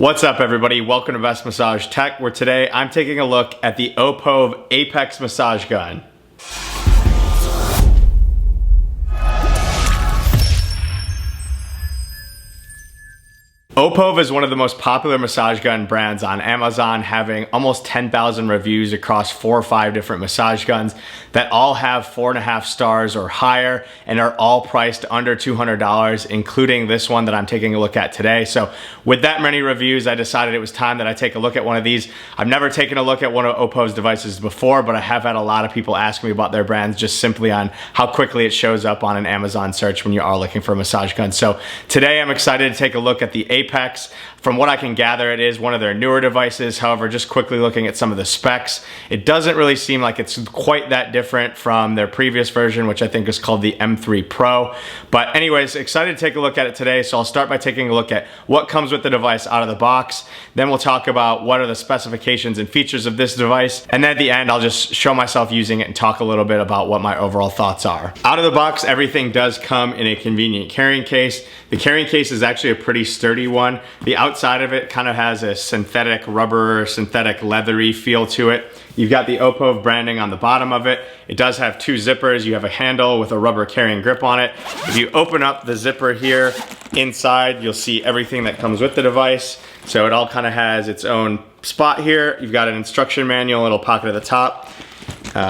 What's up, everybody? Welcome to Best Massage Tech, where today I'm taking a look at the Opove Apex massage gun. Opove is one of the most popular massage gun brands on Amazon, having almost 10,000 reviews across 4 or 5 different massage guns that all have 4.5 stars or higher and are all priced under $200, including this one that I'm taking a look at today. So with that many reviews, I decided it was time that I take a look at one of these. I've never taken a look at one of Opove's devices before, but I have had a lot of people ask me about their brands just simply on how quickly it shows up on an Amazon search when you are looking for a massage gun. So today I'm excited to take a look at the Apex. From what I can gather, it is one of their newer devices. However, just quickly looking at some of the specs, it doesn't really seem like it's quite that different from their previous version, which I think is called the M3 Pro. But anyways, excited to take a look at it today. So I'll start by taking a look at what comes with the device out of the box. Then we'll talk about what are the specifications and features of this device. And then at the end, I'll just show myself using it and talk a little bit about what my overall thoughts are. Out of the box, everything does come in a convenient carrying case. The carrying case is actually a pretty sturdy one. The outside of it kind of has a synthetic rubber, synthetic leathery feel to it. You've got the Opove branding on the bottom of it. It does have 2 zippers. You have a handle with a rubber carrying grip on it. If you open up the zipper here, inside you'll see everything that comes with the device. So it all kind of has its own spot here. You've got an instruction manual, a little pocket at the top,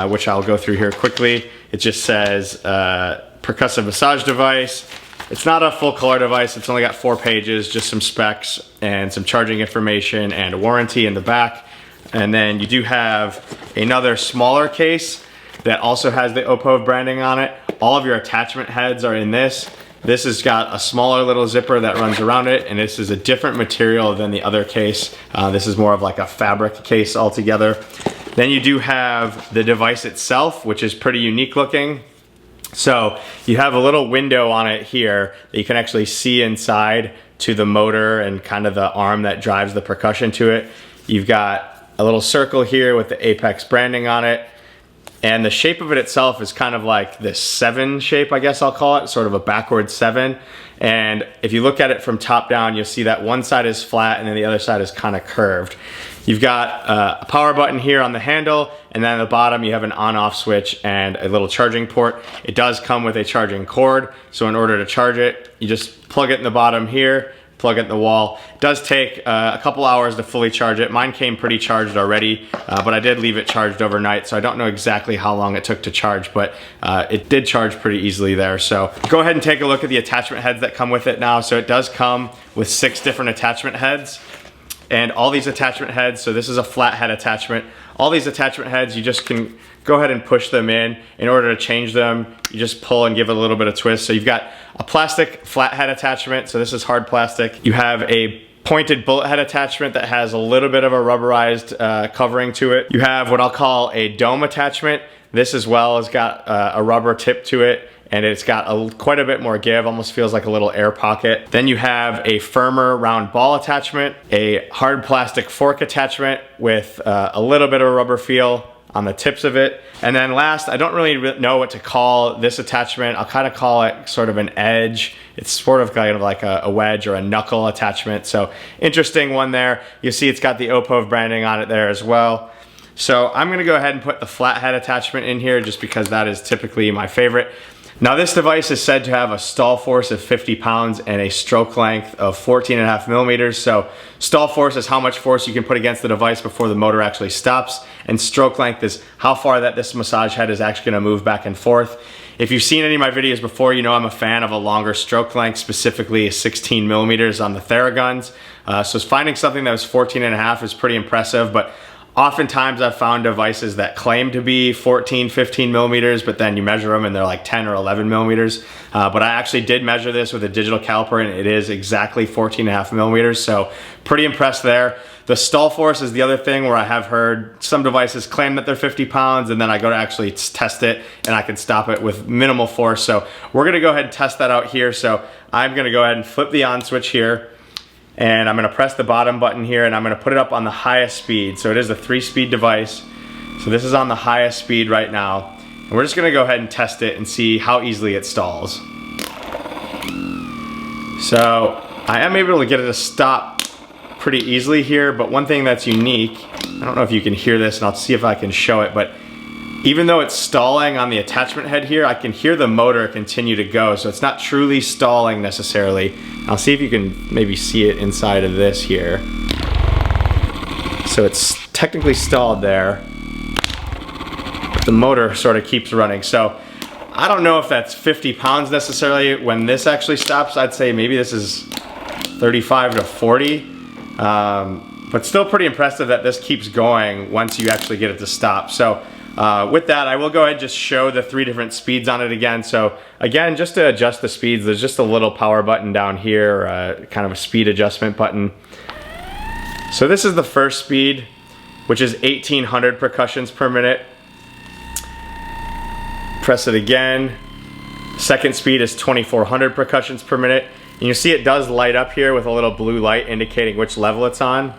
which I'll go through here quickly. It just says percussive massage device. It's not a full color device. It's only got 4 pages, just some specs and some charging information and a warranty in the back. And then you do have another smaller case that also has the Opove branding on it. All of your attachment heads are in this. This has got a smaller little zipper that runs around it, and this is a different material than the other case. This is more of like a fabric case altogether. Then you do have the device itself, which is pretty unique looking. So you have a little window on it here that you can actually see inside to the motor and kind of the arm that drives the percussion to it. You've got a little circle here with the Apex branding on it. And the shape of it itself is kind of like this 7 shape, I guess I'll call it, sort of a backward 7. And if you look at it from top down, you'll see that one side is flat and then the other side is kind of curved. You've got a power button here on the handle, and then at the bottom you have an on-off switch and a little charging port. It does come with a charging cord, so in order to charge it, you just plug it in the bottom here, plug it in the wall. It does take a couple hours to fully charge it. Mine came pretty charged already, but I did leave it charged overnight, so I don't know exactly how long it took to charge, but it did charge pretty easily there. So go ahead and take a look at the attachment heads that come with it now. So it does come with 6 different attachment heads. And all these attachment heads, so this is a flat head attachment. All these attachment heads, you just can go ahead and push them in. In order to change them, you just pull and give it a little bit of twist. So you've got a plastic flat head attachment, so this is hard plastic. You have a pointed bullet head attachment that has a little bit of a rubberized covering to it. You have what I'll call a dome attachment. This as well has got a rubber tip to it, and it's got quite a bit more give, almost feels like a little air pocket. Then you have a firmer round ball attachment, a hard plastic fork attachment with a little bit of a rubber feel on the tips of it. And then last, I don't really know what to call this attachment. I'll kind of call it sort of an edge. It's sort of kind of like a wedge or a knuckle attachment. So interesting one there. You see it's got the Opove branding on it there as well. So I'm gonna go ahead and put the flat head attachment in here just because that is typically my favorite. Now this device is said to have a stall force of 50 pounds and a stroke length of 14.5 millimeters. So stall force is how much force you can put against the device before the motor actually stops. And stroke length is how far that this massage head is actually gonna move back and forth. If you've seen any of my videos before, you know I'm a fan of a longer stroke length, specifically 16 millimeters on the Theraguns. So finding something that was 14.5 is pretty impressive, but oftentimes I've found devices that claim to be 14, 15 millimeters, but then you measure them and they're like 10 or 11 millimeters. But I actually did measure this with a digital caliper and it is exactly 14.5 millimeters. So pretty impressed there. The stall force is the other thing where I have heard some devices claim that they're 50 pounds and then I go to actually test it and I can stop it with minimal force. So we're gonna go ahead and test that out here. So I'm gonna go ahead and flip the on switch here. And I'm gonna press the bottom button here and I'm gonna put it up on the highest speed. So it is a 3-speed device. So this is on the highest speed right now. And we're just gonna go ahead and test it and see how easily it stalls. So I am able to get it to stop pretty easily here, but one thing that's unique, I don't know if you can hear this, and I'll see if I can show it, but even though it's stalling on the attachment head here, I can hear the motor continue to go, so it's not truly stalling necessarily. I'll see if you can maybe see it inside of this here. So it's technically stalled there, but the motor sort of keeps running. So I don't know if that's 50 pounds necessarily when this actually stops. I'd say maybe this is 35 to 40, but still pretty impressive that this keeps going once you actually get it to stop. So with that, I will go ahead and just show the 3 different speeds on it again. So again, just to adjust the speeds, there's just a little power button down here, kind of a speed adjustment button. So this is the first speed, which is 1800 percussions per minute. Press it again. Second speed is 2400 percussions per minute. And you see it does light up here with a little blue light indicating which level it's on.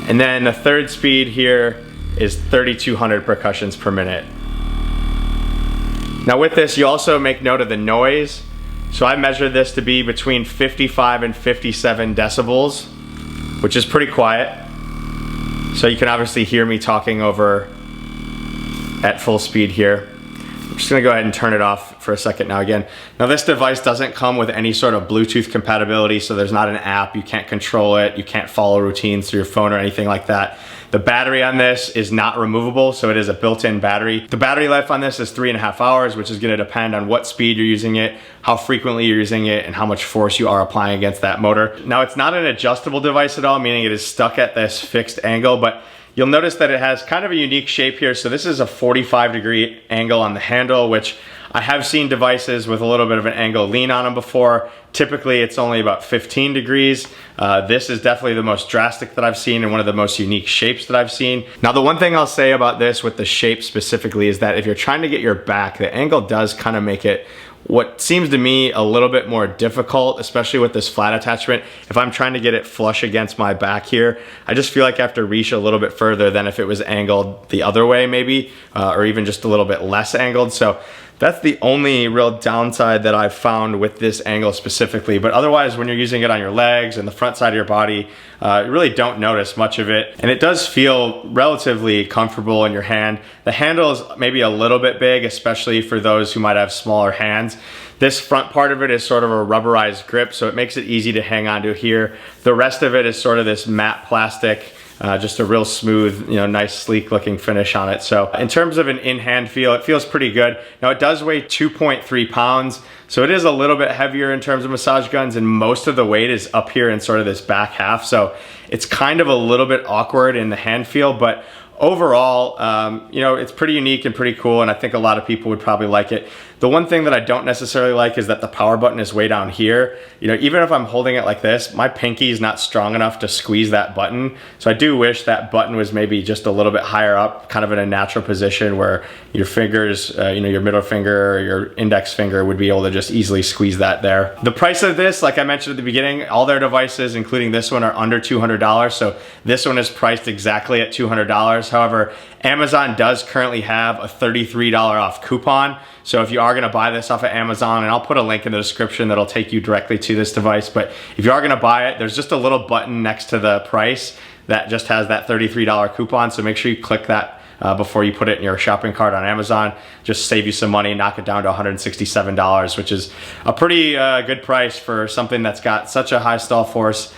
And then the third speed here is 3200 percussions per minute. Now with this, you also make note of the noise. So I measured this to be between 55 and 57 decibels, which is pretty quiet. So you can obviously hear me talking over at full speed here. I'm just gonna go ahead and turn it off for a second now again. Now this device doesn't come with any sort of Bluetooth compatibility, so there's not an app, you can't control it, you can't follow routines through your phone or anything like that. The battery on this is not removable, so it is a built-in battery. The battery life on this is 3.5 hours, which is gonna depend on what speed you're using it, how frequently you're using it, and how much force you are applying against that motor. Now it's not an adjustable device at all, meaning it is stuck at this fixed angle, but you'll notice that it has kind of a unique shape here. So this is a 45-degree angle on the handle, which I have seen devices with a little bit of an angle lean on them before. Typically it's only about 15 degrees. This is definitely the most drastic that I've seen and one of the most unique shapes that I've seen. Now the one thing I'll say about this with the shape specifically is that if you're trying to get your back, the angle does kind of make it what seems to me a little bit more difficult, especially with this flat attachment. If I'm trying to get it flush against my back here, I just feel like I have to reach a little bit further than if it was angled the other way maybe, or even just a little bit less angled. So that's the only real downside that I've found with this angle specifically. But otherwise, when you're using it on your legs and the front side of your body, you really don't notice much of it. And it does feel relatively comfortable in your hand. The handle is maybe a little bit big, especially for those who might have smaller hands. This front part of it is sort of a rubberized grip, so it makes it easy to hang on to here. The rest of it is sort of this matte plastic, just a real smooth, nice sleek looking finish on it. So in terms of an in-hand feel, it feels pretty good. Now it does weigh 2.3 pounds, so it is a little bit heavier in terms of massage guns, and most of the weight is up here in sort of this back half. So it's kind of a little bit awkward in the hand feel, but overall, it's pretty unique and pretty cool, and I think a lot of people would probably like it. The one thing that I don't necessarily like is that the power button is way down here. Even if I'm holding it like this, my pinky is not strong enough to squeeze that button. So I do wish that button was maybe just a little bit higher up, kind of in a natural position where your fingers, your middle finger or your index finger would be able to just easily squeeze that there. The price of this, like I mentioned at the beginning, all their devices, including this one, are under $200. So this one is priced exactly at $200. However, Amazon does currently have a $33 off coupon. So if you are gonna buy this off of Amazon, and I'll put a link in the description that'll take you directly to this device, but if you are gonna buy it, there's just a little button next to the price that just has that $33 coupon. So make sure you click that before you put it in your shopping cart on Amazon. Just save you some money, knock it down to $167, which is a pretty good price for something that's got such a high stall force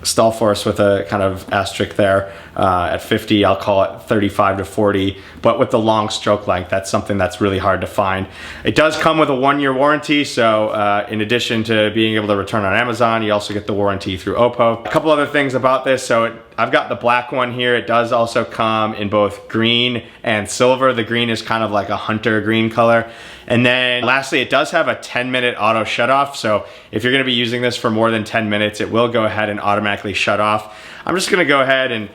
with a kind of asterisk there. At 50, I'll call it 35 to 40, but with the long stroke length, that's something that's really hard to find. It does come with a 1-year warranty, so in addition to being able to return on Amazon, you also get the warranty through Opove. A couple other things about this, so I've got the black one here. It does also come in both green and silver. The green is kind of like a hunter green color. And then lastly, it does have a 10-minute auto shut off. So if you're gonna be using this for more than 10 minutes, it will go ahead and automatically shut off. I'm just gonna go ahead and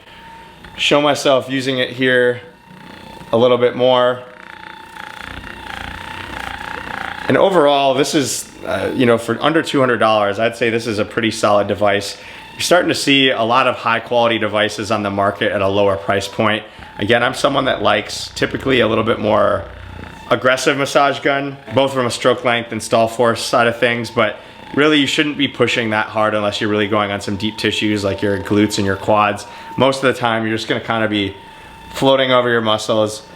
show myself using it here a little bit more. And overall, this is, for under $200, I'd say this is a pretty solid device. You're starting to see a lot of high quality devices on the market at a lower price point. Again, I'm someone that likes typically a little bit more aggressive massage gun, both from a stroke length and stall force side of things, but really you shouldn't be pushing that hard unless you're really going on some deep tissues like your glutes and your quads. Most of the time you're just gonna kind of be floating over your muscles.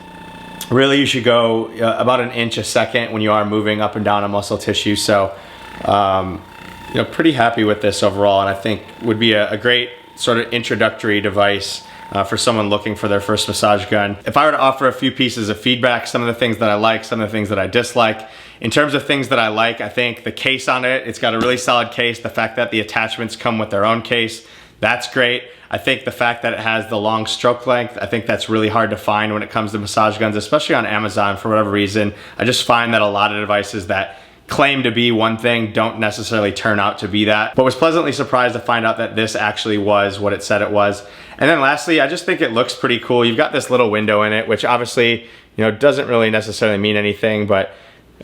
Really you should go about an inch a second when you are moving up and down a muscle tissue. So you know, pretty happy with this overall, and I think would be a great sort of introductory device for someone looking for their first massage gun. If I were to offer a few pieces of feedback, some of the things that I like, some of the things that I dislike. In terms of things that I like, I think the case on it, it's got a really solid case. The fact that the attachments come with their own case, that's great. I think the fact that it has the long stroke length, I think that's really hard to find when it comes to massage guns, especially on Amazon for whatever reason. I just find that a lot of devices that claim to be one thing don't necessarily turn out to be that. But was pleasantly surprised to find out that this actually was what it said it was. And then lastly, I just think it looks pretty cool. You've got this little window in it, which obviously, you know, doesn't really necessarily mean anything, but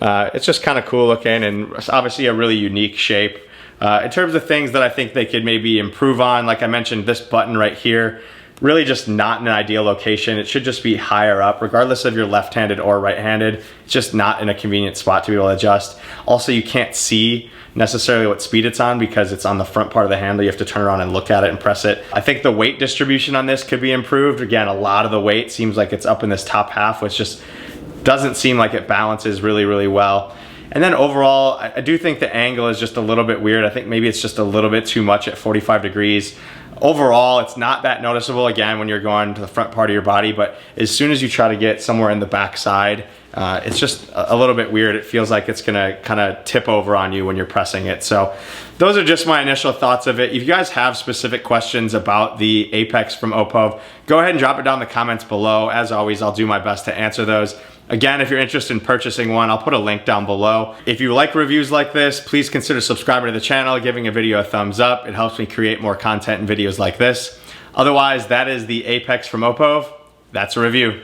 it's just kind of cool looking and obviously a really unique shape. In terms of things that I think they could maybe improve on, like I mentioned, this button right here, really just not in an ideal location. It should just be higher up, regardless of you're left-handed or right-handed. It's just not in a convenient spot to be able to adjust. Also, you can't see necessarily what speed it's on because it's on the front part of the handle. You have to turn around and look at it and press it. I think the weight distribution on this could be improved. Again, a lot of the weight seems like it's up in this top half, which just doesn't seem like it balances really, really well. And then overall, I do think the angle is just a little bit weird. I think maybe it's just a little bit too much at 45 degrees. Overall, it's not that noticeable, again, when you're going to the front part of your body, but as soon as you try to get somewhere in the back side, it's just a little bit weird. It feels like it's gonna kind of tip over on you when you're pressing it. So those are just my initial thoughts of it. If you guys have specific questions about the Apex from Opove, go ahead and drop it down in the comments below. As always, I'll do my best to answer those. Again, if you're interested in purchasing one, I'll put a link down below. If you like reviews like this, please consider subscribing to the channel, giving a video a thumbs up. It helps me create more content and videos like this. Otherwise, that is the Apex from Opove. That's a review.